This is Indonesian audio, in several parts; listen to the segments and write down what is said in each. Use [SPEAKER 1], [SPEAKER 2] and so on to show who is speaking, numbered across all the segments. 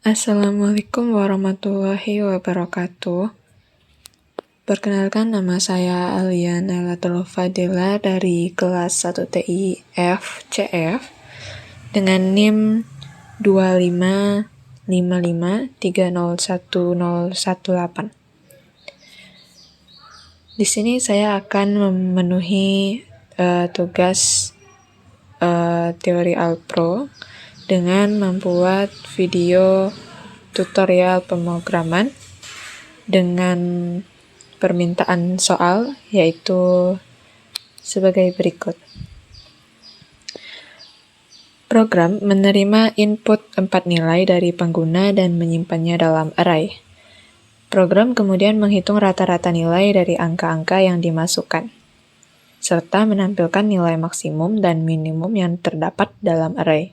[SPEAKER 1] Assalamualaikum warahmatullahi wabarakatuh. Perkenalkan, nama saya Alia Nailatul Fadila dari kelas 1 TIF CF dengan NIM 2555301018. Di sini saya akan memenuhi tugas teori Alpro dengan membuat video tutorial pemrograman dengan permintaan soal, yaitu sebagai berikut. Program menerima input 4 nilai dari pengguna dan menyimpannya dalam array. Program kemudian menghitung rata-rata nilai dari angka-angka yang dimasukkan, serta menampilkan nilai maksimum dan minimum yang terdapat dalam array.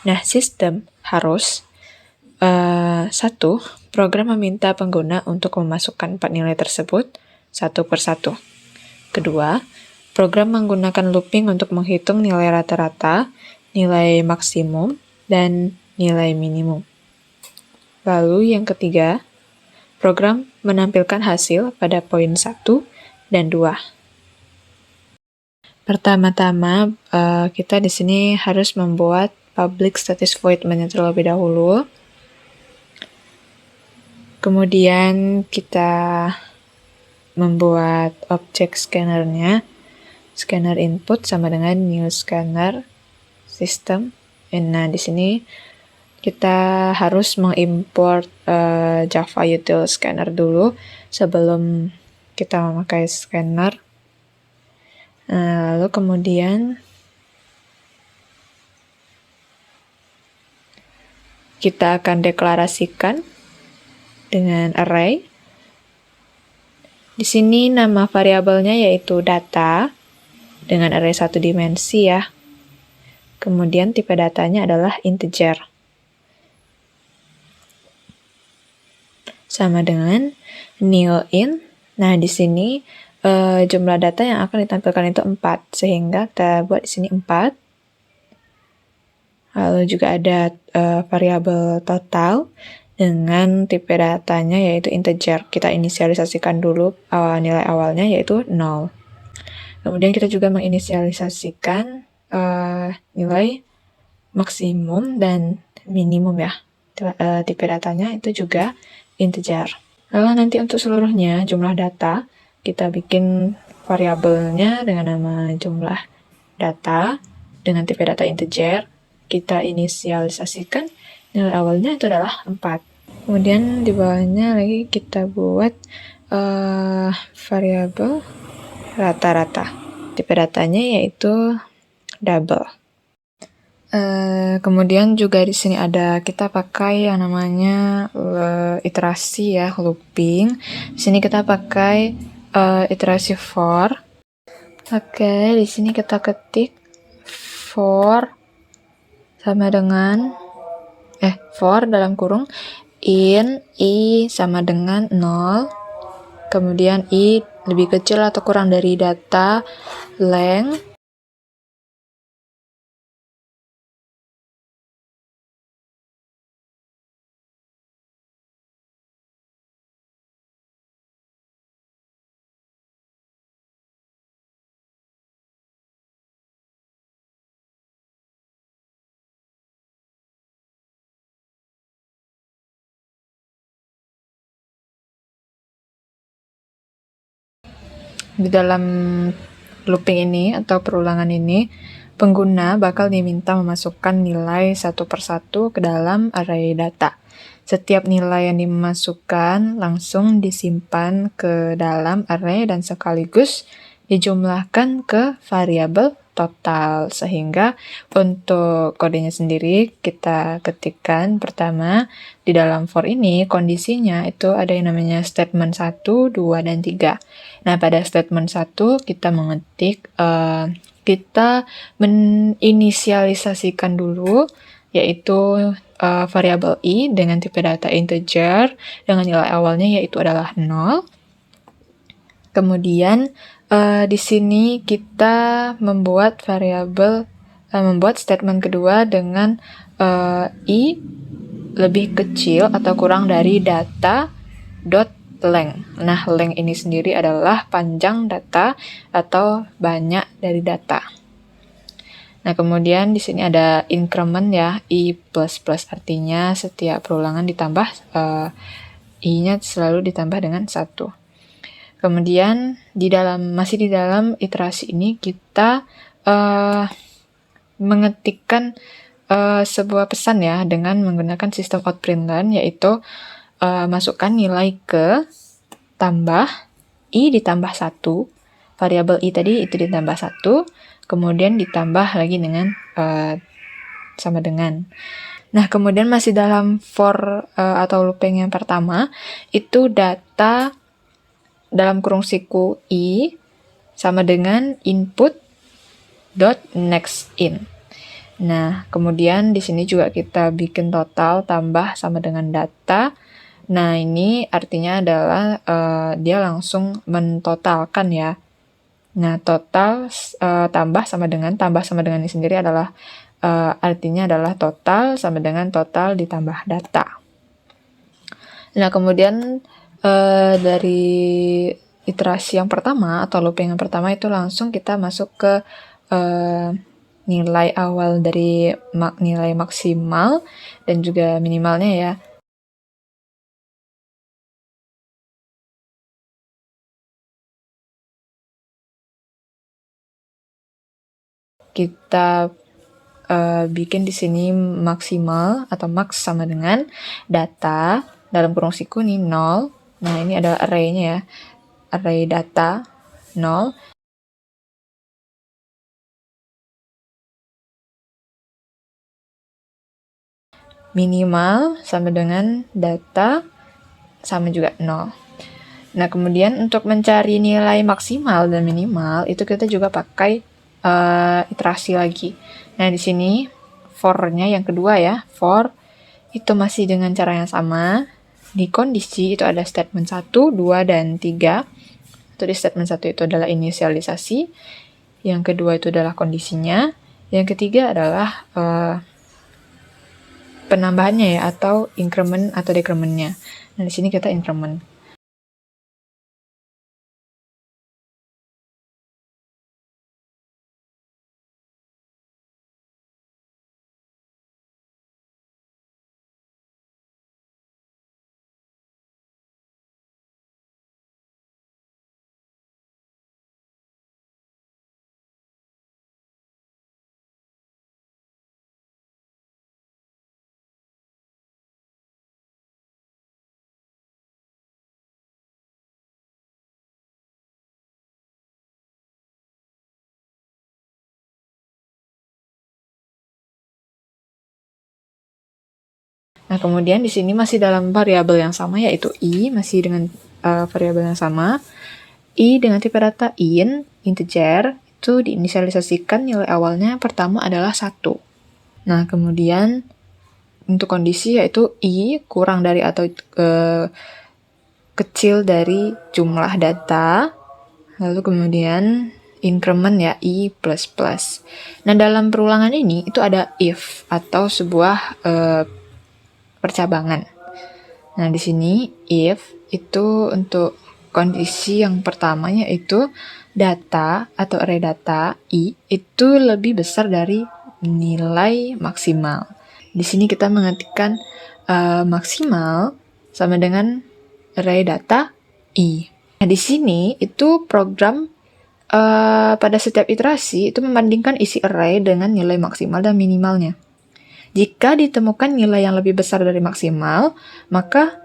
[SPEAKER 1] Nah, sistem harus 1. Program meminta pengguna untuk memasukkan 4 nilai tersebut satu per satu. Kedua, program menggunakan looping untuk menghitung nilai rata-rata, nilai maksimum, dan nilai minimum. Lalu yang ketiga, program menampilkan hasil pada poin 1 dan 2. Pertama-tama, kita di sini harus membuat public static void main terlebih dahulu. Kemudian kita membuat objek scannernya. Scanner input sama dengan new scanner system. Nah, di sini kita harus mengimport Java util scanner dulu sebelum kita memakai scanner. Lalu kemudian kita akan deklarasikan dengan array. Di sini nama variabelnya yaitu data dengan array 1 dimensi ya. Kemudian tipe datanya adalah integer. Sama dengan new int. Nah, di sini jumlah data yang akan ditampilkan itu 4, sehingga kita buat di sini 4. Lalu juga ada variabel total dengan tipe datanya yaitu integer. Kita inisialisasikan dulu nilai awalnya yaitu 0. Kemudian kita juga menginisialisasikan nilai maksimum dan minimum ya. Tipe datanya itu juga integer. Lalu nanti untuk seluruhnya jumlah data, kita bikin variabelnya dengan nama jumlah data dengan tipe data integer. Kita inisialisasikan nilai awalnya itu adalah 4. Kemudian di bawahnya lagi kita buat variabel rata-rata. Tipe datanya yaitu double. Kemudian juga di sini ada kita pakai yang namanya iterasi ya, looping. Di sini kita pakai iterasi for. Oke, di sini kita ketik for sama dengan for dalam kurung in i sama dengan 0, kemudian i lebih kecil atau kurang dari data length, di dalam looping ini atau perulangan ini, pengguna bakal diminta memasukkan nilai satu per satu ke dalam array data. Setiap nilai yang dimasukkan langsung disimpan ke dalam array dan sekaligus dijumlahkan ke variabel total. Sehingga untuk kodenya sendiri kita ketikkan pertama di dalam for ini kondisinya itu ada yang namanya statement 1, 2, dan 3. Nah, pada statement 1 kita mengetik kita meninisialisasikan dulu yaitu variabel i dengan tipe data integer dengan nilai awalnya yaitu adalah 0. Kemudian di sini kita membuat variabel membuat statement kedua dengan i lebih kecil atau kurang dari data.length. Nah, length ini sendiri adalah panjang data atau banyak dari data. Nah, kemudian di sini ada increment ya, i++, artinya setiap perulangan ditambah, i-nya selalu ditambah dengan 1. Kemudian masih di dalam iterasi ini kita mengetikkan sebuah pesan ya dengan menggunakan sistem outprintln, yaitu masukkan nilai ke tambah i ditambah 1, variabel i tadi itu ditambah 1, kemudian ditambah lagi dengan sama dengan. Nah, kemudian masih dalam for atau looping yang pertama, itu data dalam kurung siku i sama dengan input dot next in. Nah, kemudian di sini juga kita bikin total tambah sama dengan data. Nah, ini artinya adalah dia langsung mentotalkan ya. Nah, total tambah sama dengan ini sendiri adalah artinya adalah total sama dengan total ditambah data. Nah, kemudian dari iterasi yang pertama atau looping yang pertama itu langsung kita masuk ke nilai awal dari nilai maksimal dan juga minimalnya ya. Kita bikin di sini maksimal atau max sama dengan data dalam kurung siku ini 0. Nah, ini adalah array-nya ya. Array data 0. Minimal sama dengan data sama juga 0. Nah, kemudian untuk mencari nilai maksimal dan minimal itu kita juga pakai iterasi lagi. Nah, di sini for-nya yang kedua ya, for itu masih dengan cara yang sama. Di kondisi itu ada statement 1, 2, dan 3. Itu di statement 1 itu adalah inisialisasi. Yang kedua itu adalah kondisinya. Yang ketiga adalah penambahannya ya, atau increment atau decrement-nya. Nah, di sini kita increment. Nah, kemudian di sini masih dalam variabel yang sama, yaitu i, masih dengan variabel yang sama. I dengan tipe data integer, itu diinisialisasikan nilai awalnya pertama adalah 1. Nah, kemudian untuk kondisi yaitu i kurang dari atau kecil dari jumlah data, lalu kemudian increment ya, i++. Nah, dalam perulangan ini itu ada if atau sebuah percabangan. Nah, di sini if itu untuk kondisi yang pertamanya itu data atau array data i itu lebih besar dari nilai maksimal. Di sini kita mengetikkan maksimal sama dengan array data i. Nah, di sini itu program pada setiap iterasi itu membandingkan isi array dengan nilai maksimal dan minimalnya. Jika ditemukan nilai yang lebih besar dari maksimal, maka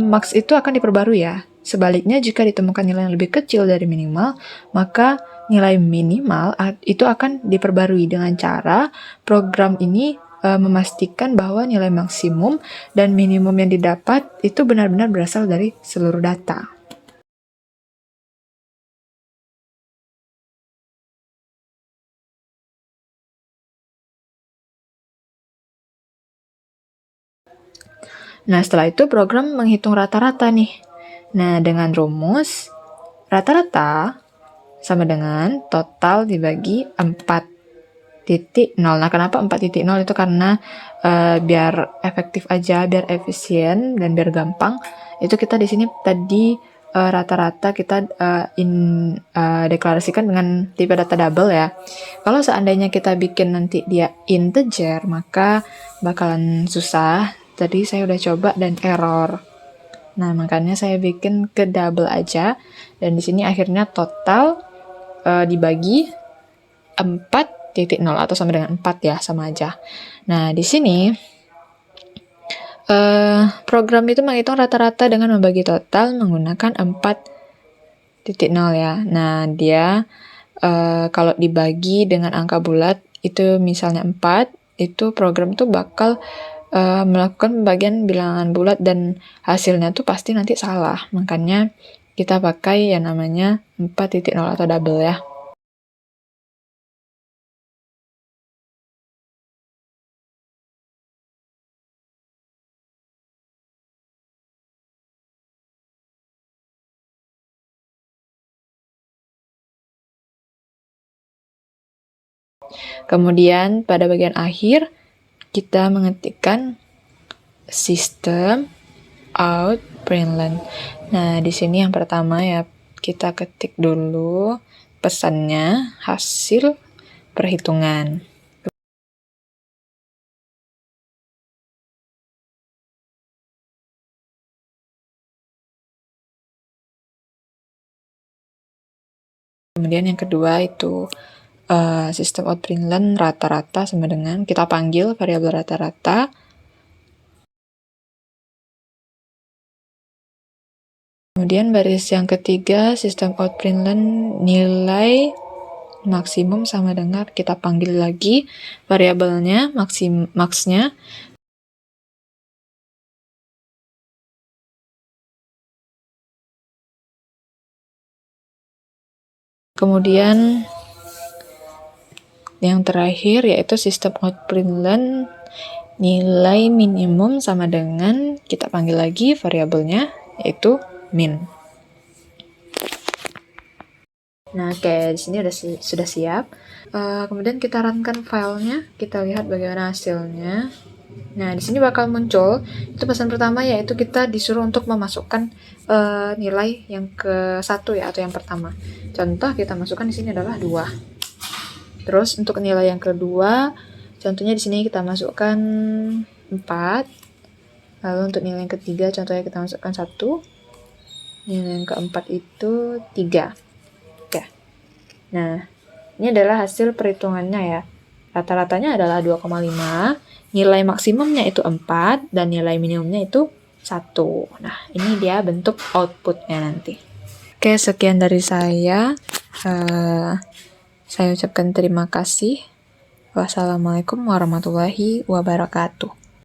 [SPEAKER 1] max itu akan diperbarui ya. Sebaliknya, jika ditemukan nilai yang lebih kecil dari minimal, maka nilai minimal itu akan diperbarui dengan cara program ini memastikan bahwa nilai maksimum dan minimum yang didapat itu benar-benar berasal dari seluruh data. Nah, setelah itu program menghitung rata-rata nih. Nah, dengan rumus rata-rata sama dengan total dibagi 4. Nah, kenapa 4.0? Itu karena biar efektif aja, biar efisien, dan biar gampang. Itu kita di sini tadi rata-rata kita deklarasikan dengan tipe data double ya. Kalau seandainya kita bikin nanti dia integer, maka bakalan susah. Tadi saya udah coba dan error. Nah, makanya saya bikin ke double aja. Dan di sini akhirnya total dibagi 4.0 atau sama dengan 4 ya, sama aja. Nah, di sini program itu menghitung rata-rata dengan membagi total menggunakan 4.0 ya. Nah, dia kalau dibagi dengan angka bulat itu misalnya 4, itu program tuh bakal melakukan pembagian bilangan bulat dan hasilnya tuh pasti nanti salah. Makanya kita pakai yang namanya 4.0 atau double ya. Kemudian pada bagian akhir kita mengetikkan system out println. Nah, di sini yang pertama ya kita ketik dulu pesannya hasil perhitungan. Kemudian yang kedua itu sistem out println rata-rata sama dengan kita panggil variabel rata-rata. Kemudian baris yang ketiga sistem out println nilai maksimum sama dengan kita panggil lagi variabelnya max-nya. Kemudian yang terakhir yaitu sistem out println nilai minimum sama dengan kita panggil lagi variabelnya yaitu min. Nah, di sini sudah siap. Kemudian kita runkan filenya, kita lihat bagaimana hasilnya. Nah, di sini bakal muncul itu pesan pertama yaitu kita disuruh untuk memasukkan nilai yang ke-1 ya atau yang pertama. Contoh kita masukkan di sini adalah 2. Terus untuk nilai yang kedua, contohnya di sini kita masukkan 4. Lalu untuk nilai yang ketiga contohnya kita masukkan 1. Nilai yang keempat itu 3. Oke. Nah, ini adalah hasil perhitungannya ya. Rata-ratanya adalah 2,5, nilai maksimumnya itu 4, dan nilai minimumnya itu 1. Nah, ini dia bentuk outputnya nanti. Oke, sekian dari saya. Saya ucapkan terima kasih. Wassalamualaikum warahmatullahi wabarakatuh.